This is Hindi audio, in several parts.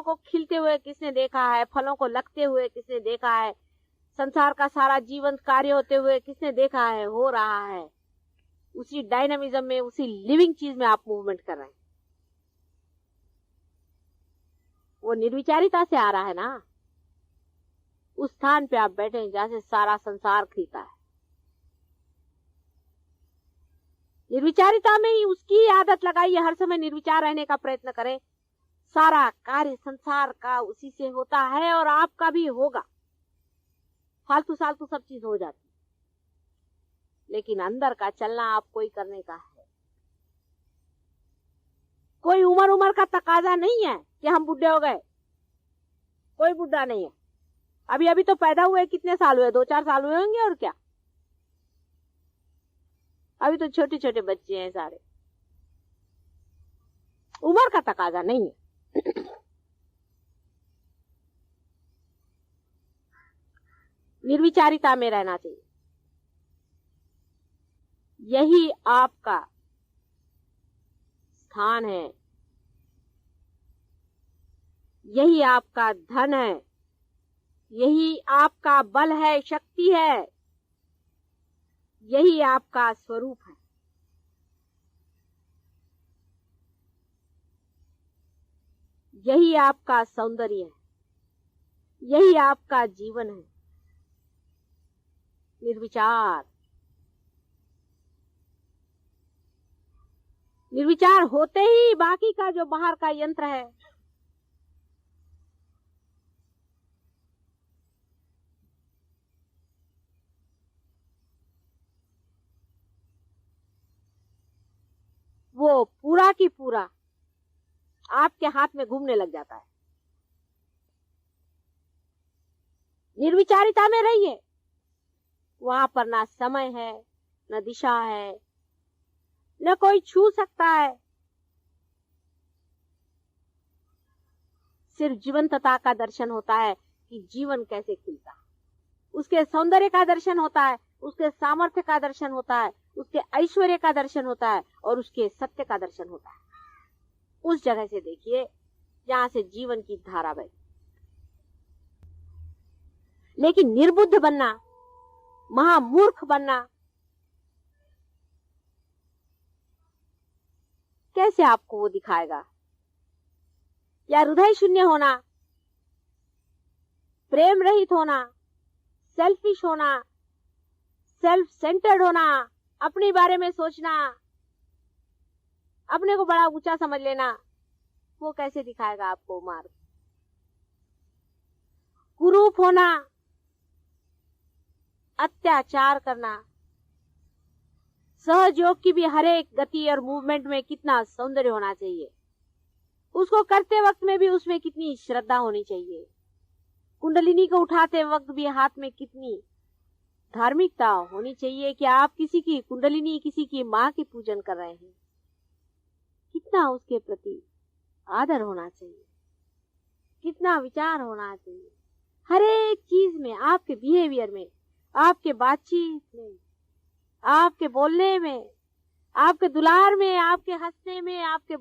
फलों को खिलते हुए किसने देखा है, फलों को लगते हुए किसने देखा है, संसार का सारा जीवंत कार्य होते हुए किसने देखा है, हो रहा है। उसी डायनामिज्म में, उसी लिविंग चीज में आप मूवमेंट कर रहे हैं। वो निर्विचारिता से आ रहा है ना। उस स्थान पे आप बैठे हैं जहां से सारा संसार खिलता है। निर्विचारिता में ही उसकी आदत लगाइए, हर समय निर्विचार रहने का प्रयत्न करें। सारा कार्य संसार का उसी से होता है और आपका भी होगा। फालतू सालतू सब चीज हो जाती, लेकिन अंदर का चलना आपको ही करने का है। कोई उम्र का तकाजा नहीं है कि हम बुढ़े हो गए। कोई बुढ़ा नहीं है। अभी तो पैदा हुए कितने साल हुए, 2-4 साल हुए होंगे और क्या। अभी तो छोटे छोटे बच्चे हैं सारे। उम्र का तकाजा नहीं है। निर्विचारिता में रहना चाहिए। यही आपका स्थान है, यही आपका धन है, यही आपका बल है, शक्ति है, यही आपका स्वरूप है। यही आपका सौंदर्य है, यही आपका जीवन है। निर्विचार। निर्विचार होते ही बाकी का जो बाहर का यंत्र है, वो पूरा की पूरा आपके हाथ में घूमने लग जाता है। निर्विचारिता में रहिए। वहां पर ना समय है, न दिशा है, न कोई छू सकता है। सिर्फ जीवंतता का दर्शन होता है कि जीवन कैसे खिलता है। उसके सौंदर्य का दर्शन होता है, उसके सामर्थ्य का दर्शन होता है, उसके ऐश्वर्य का दर्शन होता है और उसके सत्य का दर्शन होता है। उस जगह से देखिए जहां से जीवन की धारा बहे। लेकिन निर्बुद्ध बनना, महामूर्ख बनना, कैसे आपको वो दिखाएगा? या हृदय शून्य होना, प्रेम रहित होना, सेल्फिश होना, सेल्फ सेंटर्ड होना, अपने बारे में सोचना, अपने को बड़ा ऊंचा समझ लेना, वो कैसे दिखाएगा आपको मार्ग? कुरूप होना, अत्याचार करना, सहयोग की भी हर एक गति और मूवमेंट में कितना सौंदर्य होना चाहिए, उसको करते वक्त में भी उसमें कितनी श्रद्धा होनी चाहिए, कुंडलिनी को उठाते वक्त भी हाथ में कितनी धार्मिकता होनी चाहिए कि आप किसी की कुंडलिनी, किसी की माँ की पूजन कर रहे हैं। कितना उसके प्रति आदर होना चाहिए, कितना विचार होना चाहिए हर एक चीज में, आपके बिहेवियर में, आपके बातचीत में, आपके बोलने में, आपके दुलार में, आपके हंसने में, आपके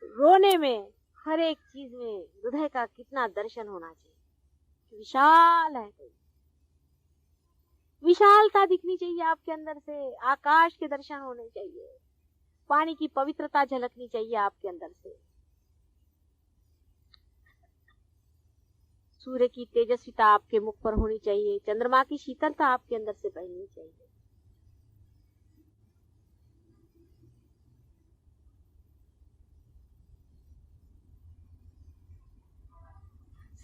रोने में, हर एक चीज में हृदय का कितना दर्शन होना चाहिए। विशाल है, विशालता दिखनी चाहिए आपके अंदर से, आकाश के दर्शन होने चाहिए, पानी की पवित्रता झलकनी चाहिए आपके अंदर से, सूर्य की तेजस्विता आपके मुख पर होनी चाहिए, चंद्रमा की शीतलता आपके अंदर से बहनी चाहिए।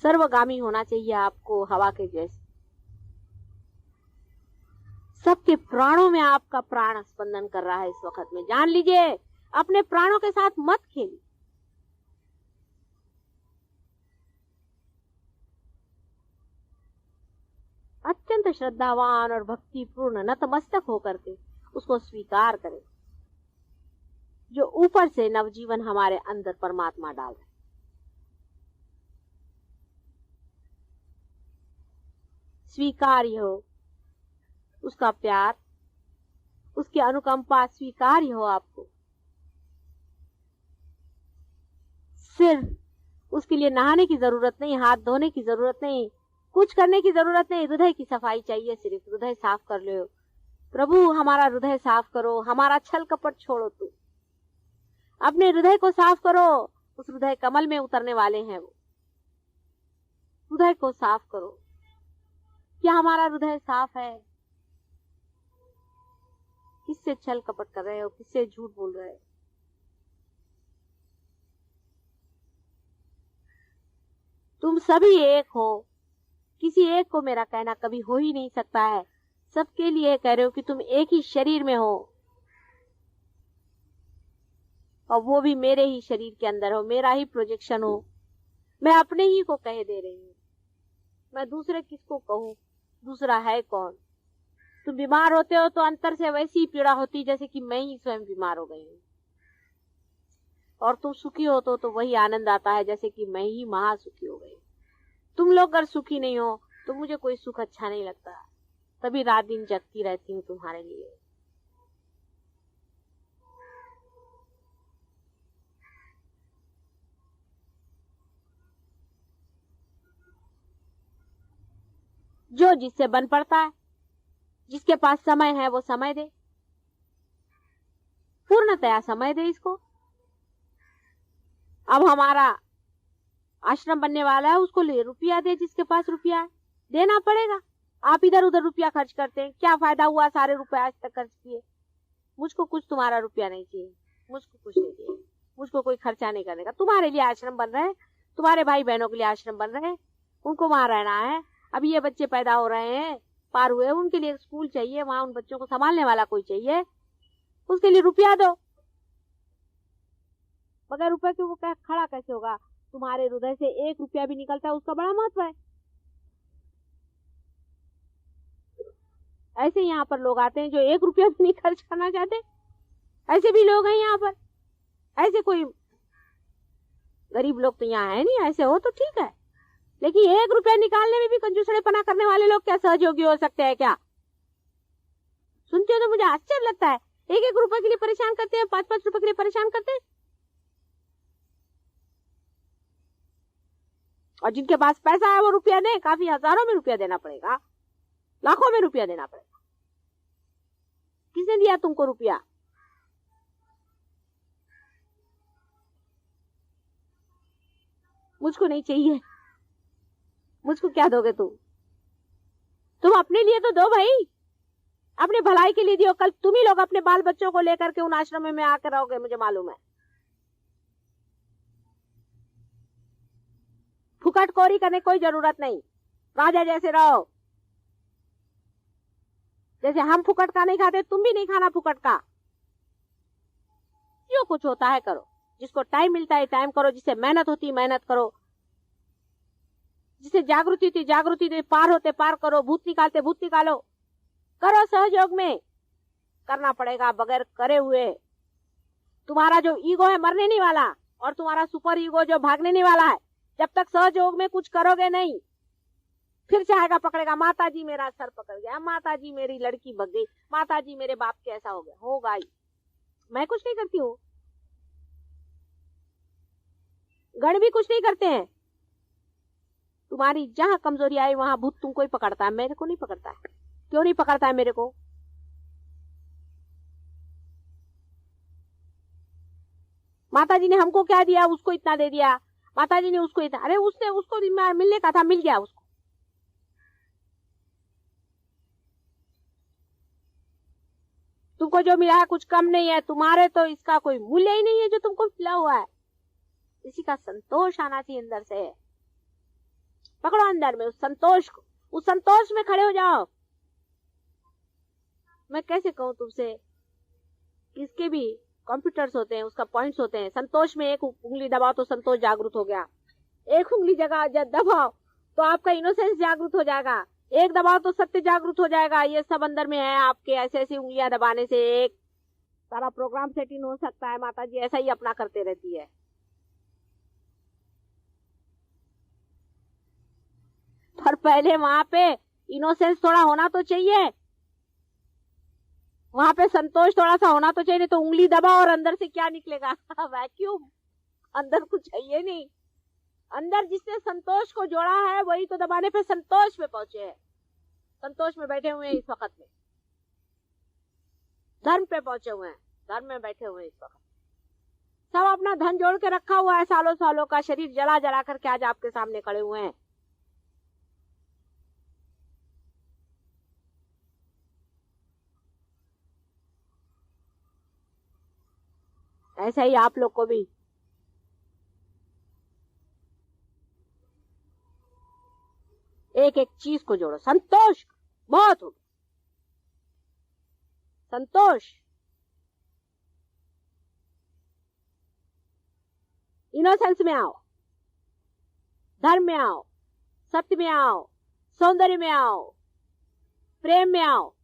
सर्वगामी होना चाहिए आपको, हवा के जैसे। सबके प्राणों में आपका प्राण स्पंदन कर रहा है इस वक्त में। जान लीजिए, अपने प्राणों के साथ मत खेलिए। अत्यंत श्रद्धावान और भक्तिपूर्ण नतमस्तक होकर के उसको स्वीकार करें जो ऊपर से नवजीवन हमारे अंदर परमात्मा डाल रहे। स्वीकार्य हो उसका प्यार, उसकी अनुकंपा स्वीकार्य हो आपको। फिर उसके लिए नहाने की जरूरत नहीं, हाथ धोने की जरूरत नहीं, कुछ करने की जरूरत नहीं। हृदय की सफाई चाहिए, सिर्फ हृदय साफ कर लो। प्रभु हमारा हृदय साफ करो, हमारा छल कपट छोड़ो, तू अपने हृदय को साफ करो। उस हृदय कमल में उतरने वाले हैं वो। हृदय को साफ करो। क्या हमारा हृदय साफ है? किससे छल कपट कर रहे हो, किससे झूठ बोल रहे हो? तुम सभी एक हो। किसी एक को मेरा कहना कभी हो ही नहीं सकता है। सबके लिए कह रहे हो कि तुम एक ही शरीर में हो, और वो भी मेरे ही शरीर के अंदर हो, मेरा ही प्रोजेक्शन हो। मैं अपने ही को कह दे रही हूँ, मैं दूसरे किसको कहूँ? दूसरा है कौन? तुम बीमार होते हो तो अंतर से वैसी ही पीड़ा होती जैसे कि मैं ही स्वयं बीमार हो गई हूँ, और तुम सुखी हो तो वही आनंद आता है जैसे कि मैं ही महासुखी हो गई। तुम लोग अगर सुखी नहीं हो तो मुझे कोई सुख अच्छा नहीं लगता, तभी रात दिन जगती रहती हूँ तुम्हारे लिए। जो जिससे बन पड़ता है, जिसके पास समय है वो समय दे, पूर्णतया समय दे इसको। अब हमारा आश्रम बनने वाला है, उसको ले रुपया दे, जिसके पास रुपया है देना पड़ेगा। आप इधर उधर रुपया खर्च करते हैं, क्या फायदा हुआ? सारे रुपए आज तक खर्च किए। मुझको कुछ तुम्हारा रुपया नहीं चाहिए, मुझको कुछ नहीं चाहिए, मुझको कोई खर्चा नहीं करने का। तुम्हारे लिए आश्रम बन रहे हैं, तुम्हारे भाई बहनों के लिए आश्रम बन रहे हैं, उनको वहां रहना है। अभी ये बच्चे पैदा हो रहे हैं, पार हुए, उनके लिए स्कूल चाहिए, वहां उन बच्चों को संभालने वाला कोई चाहिए, उसके लिए रुपया दो। बगैर रुपए के वो खड़ा कैसे होगा? तुम्हारे हृदय से 1 रुपया भी निकलता है, उसका बड़ा महत्व है। ऐसे यहाँ पर लोग आते हैं जो 1 रुपया भी नहीं खर्च करना चाहते, ऐसे भी लोग हैं यहाँ पर। ऐसे कोई गरीब लोग तो यहाँ है नहीं, ऐसे हो तो ठीक है, लेकिन 1 रुपया निकालने में भी कंजूसड़ेपना करने वाले लोग क्या सहयोगी हो सकते हैं क्या? सुनते हो तो मुझे आश्चर्य लगता है। 1-1 रुपए के लिए परेशान करते हैं, 5-5 रुपए के लिए परेशान करते हैं, और जिनके पास पैसा है वो रुपया दे, काफी हजारों में रुपया देना पड़ेगा, लाखों में रुपया देना पड़ेगा। किसने दिया तुमको रुपया? मुझको नहीं चाहिए। मुझको क्या दोगे तुम अपने लिए तो दो भाई, अपने भलाई के लिए दियो। कल तुम ही लोग अपने बाल बच्चों को लेकर के उन आश्रम में आकर रहोगे, मुझे मालूम है। फुकटखोरी करने कोई जरूरत नहीं, राजा जैसे रहो। जैसे हम फुकट का नहीं खाते, तुम भी नहीं खाना फुकट का। जो कुछ होता है करो, जिसको टाइम मिलता है टाइम करो, जिसे मेहनत होती मेहनत करो, जिसे जागृति थी जागृति थी, पार होते पार करो, भूत निकालते भूत निकालो। करो सहयोग में, करना पड़ेगा। बगैर करे हुए तुम्हारा जो ईगो है मरने नहीं वाला, और तुम्हारा सुपर ईगो जो भागने नहीं वाला है। जब तक सहयोग में कुछ करोगे नहीं, फिर चाहेगा पकड़ेगा, माता जी मेरा सर पकड़ गया, माता जी मेरी लड़की भग गई, माता जी मेरे बाप के ऐसा हो गया। होगा ही, मैं कुछ नहीं करती हूँ, गण भी कुछ नहीं करते हैं। तुम्हारी जहां कमजोरी आई वहां भूत तुमको ही पकड़ता है, मेरे को नहीं पकड़ता है। क्यों नहीं पकड़ता है मेरे को? माता जी ने हमको क्या दिया, उसको इतना दे दिया, माता जी ने उसको इतना, अरे उसने उसको मिलने का था, मिल गया उसको। तुमको जो मिला है कुछ कम नहीं है, तुम्हारे तो इसका कोई मूल्य ही नहीं है जो तुमको मिला हुआ है। इसी का संतोष आना चाहिए अंदर से। पकड़ो अंदर में उस संतोष को, उस संतोष में खड़े हो जाओ। मैं कैसे कहूं तुमसे, किसके भी कंप्यूटर्स होते हैं, उसका पॉइंट्स होते हैं। संतोष में एक उंगली दबाओ तो संतोष जागृत हो गया, एक उंगली जगह दबाओ तो आपका इनोसेंस जागृत हो जाएगा, एक दबाओ तो सत्य जागृत हो जाएगा। ये सब अंदर में है आपके। ऐसे ऐसी उंगलियां दबाने से एक सारा प्रोग्राम सेटिंग हो सकता है। माता जी ऐसा ही अपना करते रहती है। पर पहले वहां पे इनोसेंस थोड़ा होना तो चाहिए, वहां पे संतोष थोड़ा सा होना तो चाहिए। नहीं तो उंगली दबा और अंदर से क्या निकलेगा? वैक्यूम। अंदर कुछ चाहिए नहीं। अंदर जिसने संतोष को जोड़ा है वही तो दबाने पे संतोष में पहुंचे हैं। संतोष में बैठे हुए हैं इस वक्त में, धर्म पे पहुंचे हुए हैं, धर्म में बैठे हुए हैं इस वक्त। सब अपना धन जोड़ के रखा हुआ है, सालों सालों का शरीर जला जला करके आज आपके सामने खड़े हुए हैं। ऐसा ही आप लोग को भी एक एक चीज को जोड़ो। संतोष बहुत हो, संतोष, इनोसेंस में आओ, धर्म में आओ, सत्य में आओ, सौंदर्य में आओ, प्रेम में आओ।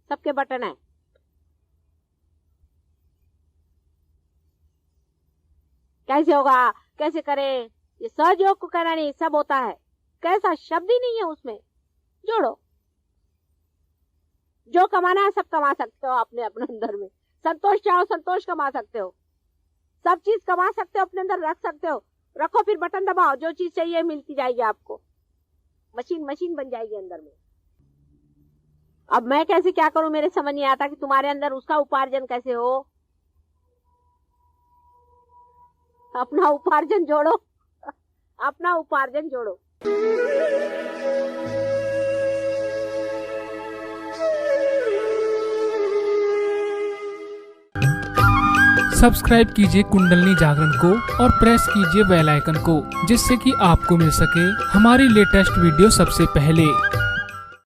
सबके बटन है। कैसे होगा, कैसे करें, ये सहयोग को कहना नहीं, सब होता है। कैसा शब्द ही नहीं है उसमें। जोड़ो, जो कमाना है सब कमा सकते हो अपने अपने अंदर में। संतोष चाहो, संतोष कमा सकते हो, सब चीज कमा सकते हो, अपने अंदर रख सकते हो। रखो, फिर बटन दबाओ, जो चीज चाहिए मिलती जाएगी आपको। मशीन बन जाएगी अंदर में। अब मैं कैसे क्या करूं, मेरे समझ नहीं आता कि तुम्हारे अंदर उसका उपार्जन कैसे हो। अपना उपार्जन जोड़ो, अपना उपार्जन जोड़ो। सब्सक्राइब कीजिए कुंडलिनी जागरण को और प्रेस कीजिए बेल आइकन को, जिससे कि आपको मिल सके हमारी लेटेस्ट वीडियो सबसे पहले।